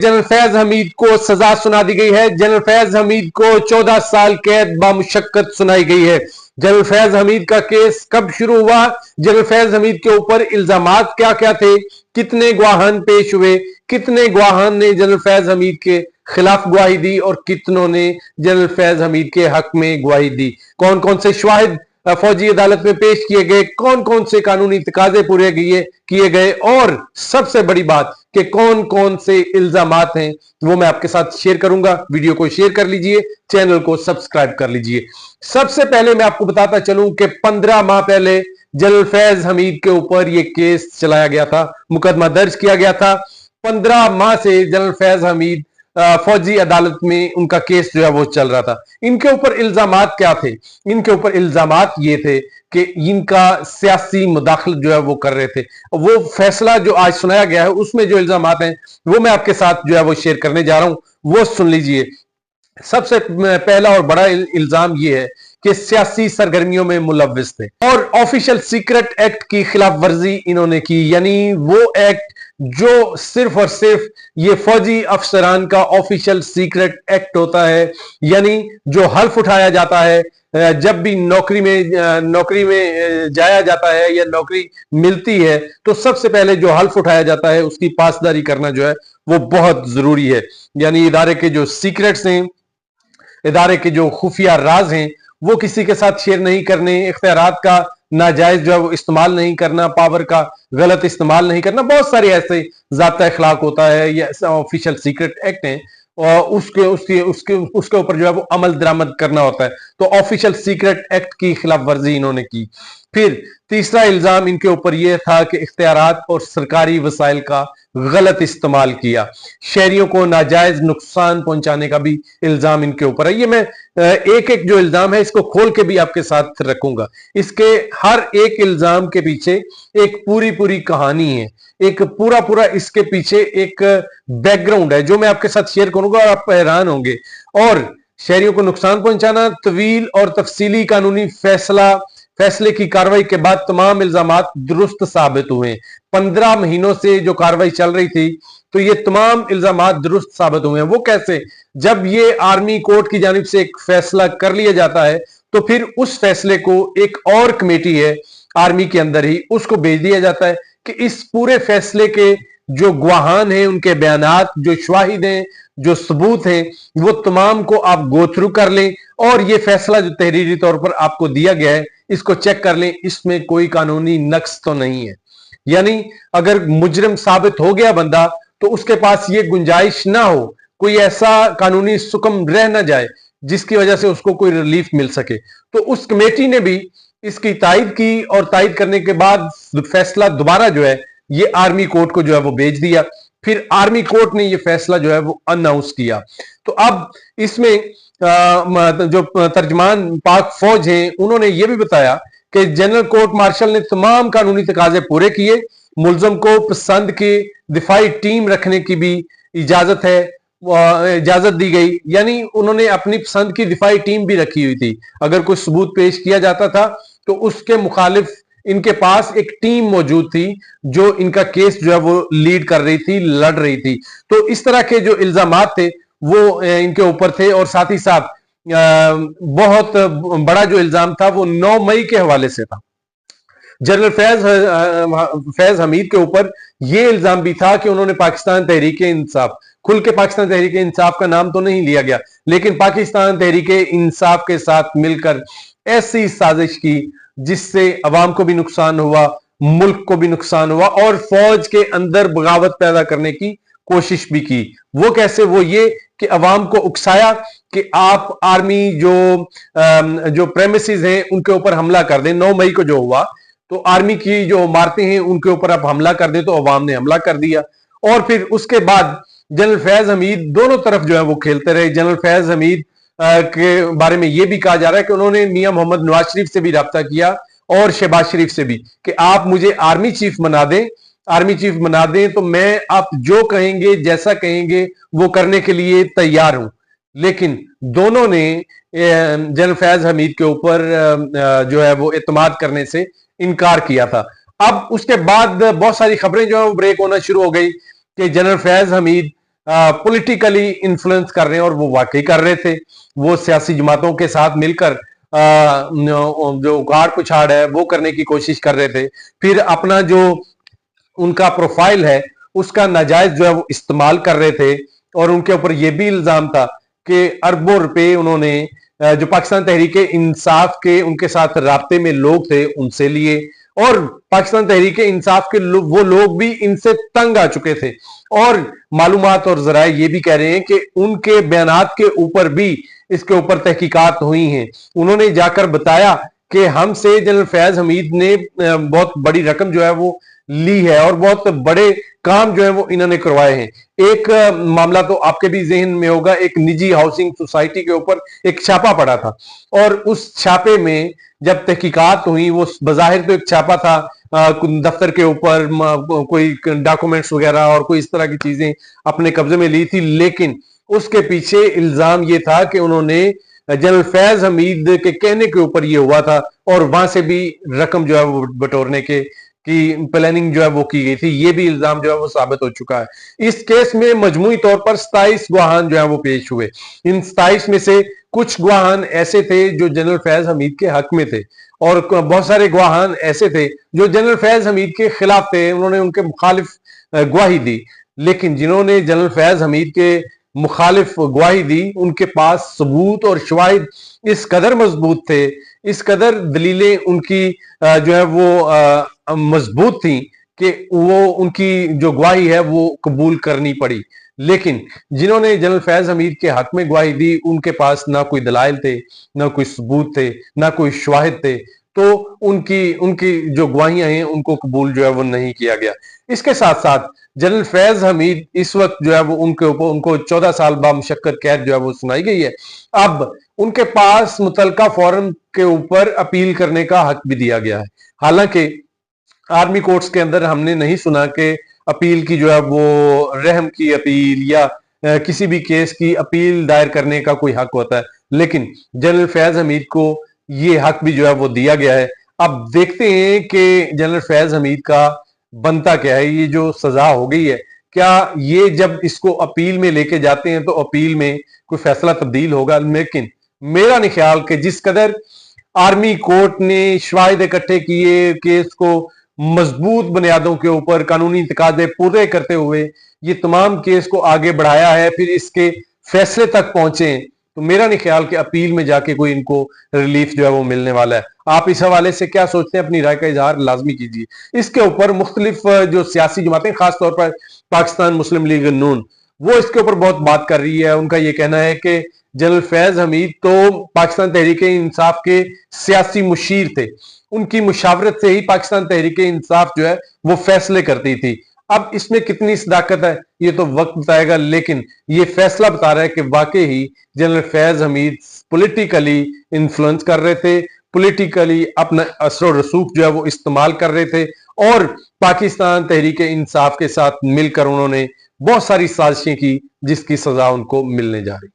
General Faiz Hamid को सजा सुना दी गई है। जनरल फैज हमीद को 14 साल कैद बामुशक्कत सुनाई गई है। जनरल फैज हमीद का केस कब शुरू हुआ, जनरल फैज हमीद के ऊपर इल्जामात क्या क्या थे, कितने गवाहान पेश हुए, कितने गवाहान ने जनरल फैज हमीद के खिलाफ गवाही दी और कितनों ने जनरल फैज हमीद के हक में गवाही दी, कौन कौन से शवाहिद फौजी अदालत में पेश किए गए, कौन कौन से कानूनी तकाजे पूरे किए गए और सबसे बड़ी बात कि कौन कौन से इल्जामात हैं वो मैं आपके साथ शेयर करूंगा। वीडियो को शेयर कर लीजिए, चैनल को सब्सक्राइब कर लीजिए। सबसे पहले मैं आपको बताता चलूं कि 15 माह पहले जनरल फैज हमीद के ऊपर यह केस चलाया गया था, मुकदमा दर्ज किया गया था। 15 माह से जनरल फैज हमीद फौजी अदालत में उनका केस जो है वो चल रहा था। इनके ऊपर इल्जामात क्या थे? इनके ऊपर इल्जामात ये थे कि इनका सियासी मुदाखलत जो है वो कर रहे थे। वो फैसला जो आज सुनाया गया है उसमें जो इल्जामात हैं वो मैं आपके साथ जो है वो शेयर करने जा रहा हूं, वो सुन लीजिए। सबसे पहला और बड़ा इल्जाम यह है कि सियासी सरगर्मियों में मुलव्विस थे और ऑफिशियल सीक्रेट एक्ट की खिलाफ वर्जी इन्होंने की, यानी वो एक्ट जो सिर्फ और सिर्फ ये फौजी अफसरान का ऑफिशियल सीक्रेट एक्ट होता है, यानी जो हल्फ उठाया जाता है जब भी नौकरी में जाया जाता है या नौकरी मिलती है तो सबसे पहले जो हल्फ उठाया जाता है उसकी पासदारी करना जो है वो बहुत जरूरी है। यानी इदारे के जो सीक्रेट्स हैं, इदारे के जो खुफिया राज हैं वो किसी के साथ शेयर नहीं करने, इख्तियारात का नाजायज जो है वो इस्तेमाल नहीं करना, पावर का गलत इस्तेमाल नहीं करना, बहुत सारे ऐसे ज़ाब्ता अखलाक होता है या ऑफिशियल सीक्रेट एक्ट है और उसके उसके उसके उसके ऊपर जो है वो अमल दरामद करना होता है। तो ऑफिशियल सीक्रेट एक्ट की खिलाफ वर्जी इन्होंने की। फिर तीसरा इल्जाम इनके ऊपर यह था कि इख्तियारात और सरकारी वसाइल का गलत इस्तेमाल किया, शहरियों को नाजायज नुकसान पहुंचाने का भी इल्जाम इनके ऊपर है। ये मैं एक एक जो इल्जाम है इसको खोल के भी आपके साथ रखूंगा। इसके हर एक इल्जाम के पीछे एक पूरी पूरी कहानी है, एक पूरा पूरा इसके पीछे एक बैकग्राउंड है जो मैं आपके साथ शेयर करूंगा और आप हैरान होंगे। और शहरियों को नुकसान पहुंचाना, तवील और तफसीली कानूनी फैसले की कार्रवाई के बाद तमाम इल्जामात दुरुस्त साबित हुए। 15 महीनों से जो कार्रवाई चल रही थी तो ये तमाम इल्जामात दुरुस्त साबित हुए हैं। वो कैसे? जब ये आर्मी कोर्ट की जानिब से एक फैसला कर लिया जाता है तो फिर उस फैसले को एक और कमेटी है आर्मी के अंदर ही उसको भेज दिया जाता है कि इस पूरे फैसले के जो गवाहान हैं, उनके बयानात, जो शवाहिद हैं, जो सबूत हैं, वो तमाम को आप गो थ्रू कर लें और ये फैसला जो तहरीरी तौर पर आपको दिया गया है इसको चेक कर लें, इसमें कोई कानूनी नक्स तो नहीं है। यानी अगर मुजरिम साबित हो गया बंदा तो उसके पास ये गुंजाइश ना हो, कोई ऐसा कानूनी सुकम रह ना जाए जिसकी वजह से उसको कोई रिलीफ मिल सके। तो उस कमेटी ने भी इसकी तायद की और तायद करने के बाद फैसला दोबारा जो है ये आर्मी कोर्ट को जो है वो भेज दिया। फिर आर्मी कोर्ट ने ये फैसला जो है वो अनाउंस किया। तो अब इसमें जो तर्जमान पाक फौज हैं उन्होंने ये भी बताया कि जनरल कोर्ट मार्शल ने तमाम कानूनी तकाजे पूरे किए, मुलजम को पसंद की दिफाई टीम रखने की भी इजाजत दी गई, यानी उन्होंने अपनी पसंद की दिफाई टीम भी रखी हुई थी। अगर कोई सबूत पेश किया जाता था तो उसके मुखालिफ इनके पास एक टीम मौजूद थी जो इनका केस जो है वो लीड कर रही थी, लड़ रही थी। तो इस तरह के जो इल्जामात थे वो इनके ऊपर थे और साथ ही साथ बहुत बड़ा जो इल्जाम था वो 9 मई के हवाले से था। जनरल फैज हमीद के ऊपर यह इल्जाम भी था कि उन्होंने पाकिस्तान तहरीक इंसाफ, खुल के पाकिस्तान तहरीक इंसाफ का नाम तो नहीं लिया गया, लेकिन पाकिस्तान तहरीक इंसाफ के साथ मिलकर ऐसी साजिश की जिससे अवाम को भी नुकसान हुआ, मुल्क को भी नुकसान हुआ और फौज के अंदर बगावत पैदा करने की कोशिश भी की। वो कैसे? वो ये कि अवाम को उकसाया कि आप आर्मी जो प्रेमिसेस हैं उनके ऊपर हमला कर दें। 9 मई को जो हुआ तो आर्मी की जो इमारतें हैं उनके ऊपर आप हमला कर दें, तो अवाम ने हमला कर दिया। और फिर उसके बाद जनरल फैज हमीद दोनों तरफ जो है वो खेलते रहे। जनरल फैज हमीद के बारे में यह भी कहा जा रहा है कि उन्होंने मियां मोहम्मद नवाज शरीफ से भी रब्ता किया और शहबाज शरीफ से भी कि आप मुझे आर्मी चीफ बना दें तो मैं आप जो कहेंगे, जैसा कहेंगे वो करने के लिए तैयार हूं। लेकिन दोनों ने जनरल फैज हमीद के ऊपर जो है वो एतमाद करने से इनकार किया था। अब उसके बाद बहुत सारी खबरें जो है वो ब्रेक होना शुरू हो गई कि general Faiz Hameed politically influence कर रहे हैं, और वो वाकई कर रहे थे। वो सियासी जमातों के साथ मिलकर जो गाड़ पुछाड़ है वो करने की कोशिश कर रहे थे। फिर अपना जो उनका प्रोफाइल है उसका नाजायज जो है वो इस्तेमाल कर रहे थे, और उनके ऊपर यह भी इल्जाम था कि अरबों रुपए उन्होंने जो पाकिस्तान तहरीक इंसाफ के उनके साथ राब्ते में लोग थे उनसे लिए, और पाकिस्तान तहरीक इंसाफ के वो लोग भी इनसे तंग आ चुके थे। और मालूमात और जराए ये भी कह रहे हैं कि उनके बयानात के ऊपर भी इसके ऊपर तहकीकात हुई हैं। उन्होंने जाकर बताया कि हमसे जनरल फैज हमीद ने बहुत बड़ी रकम जो है वो ली है, और बहुत बड़े काम जो है वो इन्होंने करवाए हैं। एक मामला तो आपके भी जहन में होगा, एक निजी हाउसिंग सोसाइटी के ऊपर एक छापा पड़ा था, और उस छापे में जब तहकीकात हुई, वो बजाहिर तो एक छापा था दफ्तर के ऊपर, कोई डॉक्यूमेंट्स वगैरह और कोई इस तरह की चीजें अपने कब्जे में ली थी, लेकिन उसके पीछे इल्जाम ये था कि उन्होंने जनरल फैज हमीद के कहने के ऊपर ये हुआ था, और वहां से भी रकम जो है वो बटोरने के की प्लानिंग जो है वो की गई थी। ये भी इल्जाम जो है वो साबित हो चुका है। इस केस में मजमूई तौर पर 27 गवाहान जो है वो पेश हुए। इन 27 में से कुछ गवाहान ऐसे थे जो जनरल फैज हमीद के हक में थे, और बहुत सारे गवाहान ऐसे थे जो जनरल फैज हमीद के खिलाफ थे, उन्होंने उनके मुखालिफ गवाही दी। लेकिन जिन्होंने जनरल फैज हमीद के मुखालिफ गवाही दी, उनके पास सबूत और शवाहिद इस कदर मजबूत थे, इस कदर दलीलें उनकी जो है वो मजबूत थी कि वो उनकी जो गवाही है वो कबूल करनी पड़ी। लेकिन जिन्होंने जनरल फैज हमीद के हक में गवाही दी, उनके पास ना कोई दलाइल थे, ना कोई सबूत थे, ना कोई शवाहिद थे, तो उनकी उनकी जो गवाहियां हैं उनको कबूल जो है वो नहीं किया गया। इसके साथ साथ जनरल फैज हमीद इस वक्त जो है वो उनके ऊपर उनको 14 साल बामुशक्कत कैद जो है वो सुनाई गई है। अब उनके पास मुतलका फॉरम के ऊपर अपील करने का हक भी दिया गया है। हालांकि आर्मी कोर्ट्स के अंदर हमने नहीं सुना कि अपील की जो है वो रहम की अपील या किसी भी केस की अपील दायर करने का कोई हक होता है, लेकिन जनरल फैज हमीद को ये हक भी जो है वो दिया गया है। अब देखते हैं कि जनरल फैज हमीद का बनता क्या है, ये जो सजा हो गई है, क्या ये जब इसको अपील में लेके जाते हैं तो अपील में कोई फैसला तब्दील होगा। लेकिन मेरा नहीं ख्याल कि जिस कदर आर्मी कोर्ट ने शवाहिद इकट्ठे किए, केस को मजबूत बुनियादों के ऊपर कानूनी तकाजे पूरे करते हुए ये तमाम केस को आगे बढ़ाया है, फिर इसके फैसले तक पहुंचे, तो मेरा नहीं ख्याल कि अपील में जाके कोई इनको रिलीफ जो है वो मिलने वाला है। आप इस हवाले से क्या सोचते हैं, अपनी राय का इजहार लाजमी कीजिए। इसके ऊपर मुख्तलिफ जो सियासी जमातें, खासतौर पर पाकिस्तान मुस्लिम लीग नून, वो इसके ऊपर बहुत बात कर रही है। उनका ये कहना है कि जनरल फैज हमीद तो पाकिस्तान तहरीक इंसाफ के सियासी मुशीर थे, उनकी मुशावरत से ही पाकिस्तान तहरीक इंसाफ जो है वो फैसले करती थी। अब इसमें कितनी सदाकत है ये तो वक्त बताएगा, लेकिन ये फैसला बता रहा है कि वाकई ही general Faiz Hameed politically influence कर रहे थे, पॉलिटिकली अपना असर रसूख जो है वो इस्तेमाल कर रहे थे, और पाकिस्तान तहरीक इंसाफ के साथ मिलकर उन्होंने बहुत सारी साजिशें की जिसकी सजा उनको मिलने जा रही।